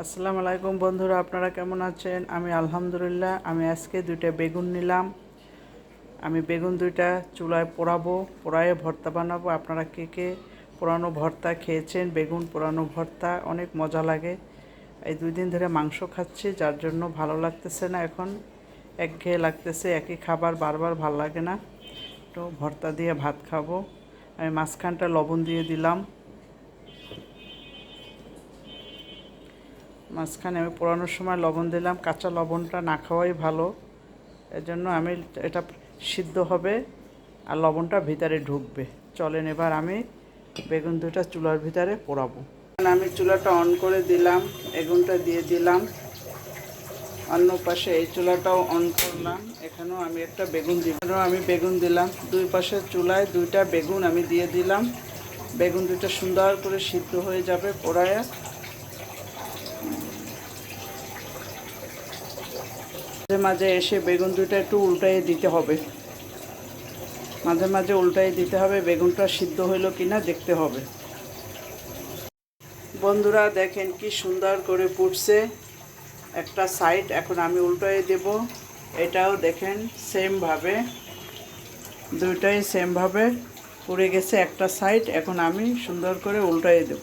আসসালামু আলাইকুম বন্ধুরা, আপনারা কেমন আছেন? আমি আলহামদুলিল্লাহ। আমি আজকে দুইটা বেগুন নিলাম। আমি বেগুন দুইটা চুলায় পোড়াবো, পোড়ায়ে ভর্তা বানাবো। আপনারা কে কে পোড়ানো ভর্তা খেয়েছেন? বেগুন পোড়ানো ভর্তা অনেক মজা লাগে। এই 2 দিন ধরে মাংস খাচ্ছি, যার জন্য ভালো লাগতেছে না। এখন একঘেয়ে লাগতেছে, একই খাবার বারবার ভাল লাগে না। তো ভর্তা দিয়ে ভাত খাবো। আমি মাঝখানটা লবণ দিয়ে দিলাম। মাঝখানে আমি পোড়ানোর সময় লবণ দিলাম। কাঁচা লবণটা না খাওয়াই ভালো, এজন্য আমি এটা সিদ্ধ হবে আর লবণটা ভিতরে ঢুকবে। চলেন এবার আমি বেগুন দুটা চুলার ভিতরে পোড়াবো। আমি চুলাটা অন করে দিলাম, বেগুনটা দিয়ে দিলাম। অন্য পাশে এই চুলাটাও অন করলাম, এখানেও আমি একটা বেগুন দিলাম। দুই পাশের চুলায় দুইটা বেগুন আমি দিয়ে দিলাম। বেগুন দুইটা সুন্দর করে সিদ্ধ হয়ে যাবে পোড়ায়। মাঝে মাঝে এসে বেগুন দুটো একটু উল্টাইয়ে দিতে হবে, মাঝে মাঝে উল্টাইয়ে দিতে হবে। বেগুনটা সিদ্ধ হইলো কিনা দেখতে হবে। বন্ধুরা দেখেন কি সুন্দর করে পুড়ছে একটা সাইড। এখন আমি উল্টাইয়ে দেব। এটাও দেখেন সেমভাবে, দুইটাই সেমভাবে পুড়ে গেছে একটা সাইড। এখন আমি সুন্দর করে উল্টাইয়ে দেব।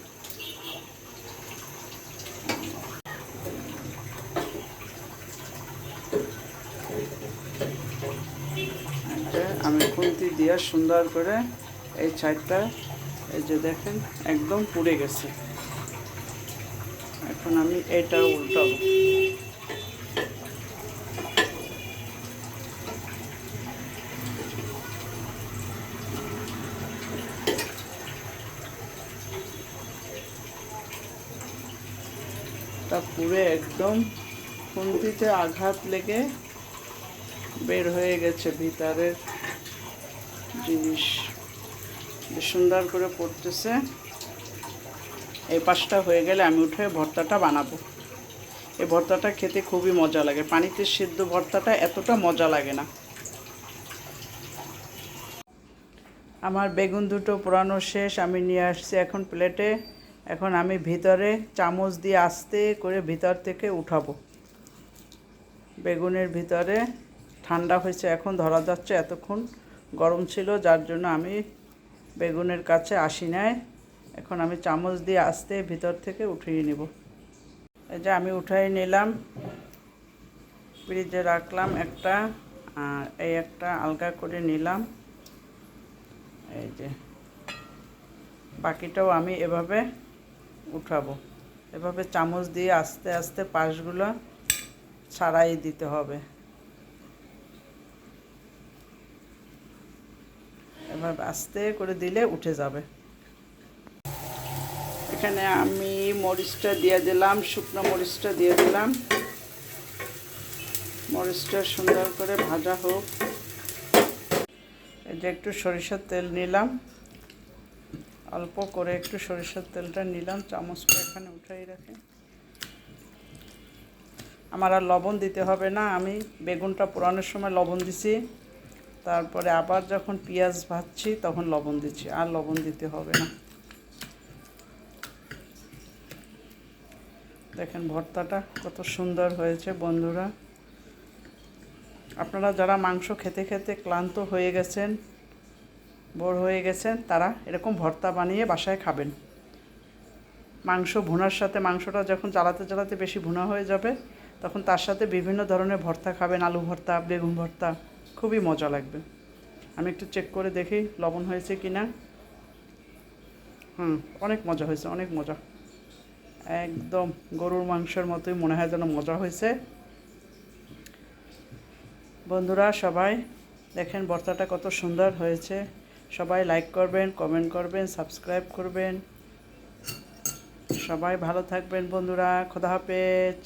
আমি খুন্তি দিয়ে সুন্দর করে এই সাইডটা, এই যে দেখেন একদম পুড়ে গেছে। এখন আমি এটা উল্টাবো। তা পুড়ে একদম খুন্তিতে আঘাত লেগে বের হয়ে গেছে ভিতরের জিনিস। সুন্দর করে পড়তেছে। এই পাশটা হয়ে গেলে আমি উঠে ভর্তাটা বানাবো। এই ভর্তাটা খেতে খুবই মজা লাগে। পানিতে সিদ্ধ ভর্তাটা এতটা মজা লাগে না। আমার বেগুন দুটো পোড়ানো শেষ, আমি নিয়ে আসছি এখন প্লেটে। এখন আমি ভিতরে চামচ দিয়ে আস্তে করে ভিতর থেকে উঠাবো। বেগুনের ভিতরে ঠান্ডা হয়েছে, এখন ধরা যাচ্ছে। এতক্ষণ গরম ছিল, যার জন্য আমি বেগুনের কাছে আসি নাই। এখন আমি চামচ দিয়ে আস্তে ভিতর থেকে উঠিয়ে নেব। এই যে আমি উঠাই নিলাম, ফ্রিজে রাখলাম একটা, আর এই একটা আলগা করে নিলাম। এই যে বাকিটাও আমি এভাবে উঠাবো। এভাবে চামচ দিয়ে আস্তে আস্তে পাশগুলো ছাড়াই দিতে হবে। এভাবে আস্তে করে দিলে উঠে যাবে। এখানে আমি মরিচটা দিয়ে দিলাম, শুকনো মরিচটা দিয়ে দিলাম। মরিচটা সুন্দর করে ভাজা হোক। এই যে একটু সরিষার তেল নিলাম, অল্প করে একটু সরিষার তেলটা নিলাম। চামচটা এখানে উঠাই রাখে। আমার আর লবণ দিতে হবে না, আমি বেগুনটা পোড়ানোর সময় লবণ দিছি, তারপরে আবার যখন পেঁয়াজ ভাজছি তখন লবণ দিচ্ছি, আর লবণ দিতে হবে না। দেখেন ভর্তাটা কত সুন্দর হয়েছে বন্ধুরা। আপনারা যারা মাংস খেতে খেতে ক্লান্ত হয়ে গেছেন, বোর হয়ে গেছেন, তারা এরকম ভর্তা বানিয়ে বাসায় খাবেন। মাংস ভুনার সাথে, মাংসটা যখন জ্বালাতে জ্বালাতে বেশি ভুনা হয়ে যাবে, তখন তার সাথে বিভিন্ন ধরনের ভর্তা খাবেন। আলু ভর্তা, বেগুন ভর্তা, খুবই মজা লাগবে। আমি একটু চেক করে দেখি লবণ হয়েছে কি না। অনেক মজা হয়েছে, অনেক মজা। একদম গরুর মাংসের মতোই মনে হয় যেন মজা হয়েছে। বন্ধুরা সবাই দেখেন ভর্তাটা কত সুন্দর হয়েছে। সবাই লাইক করবেন, কমেন্ট করবেন, সাবস্ক্রাইব করবেন। সবাই ভালো থাকবেন বন্ধুরা। খোদা হাফেজ।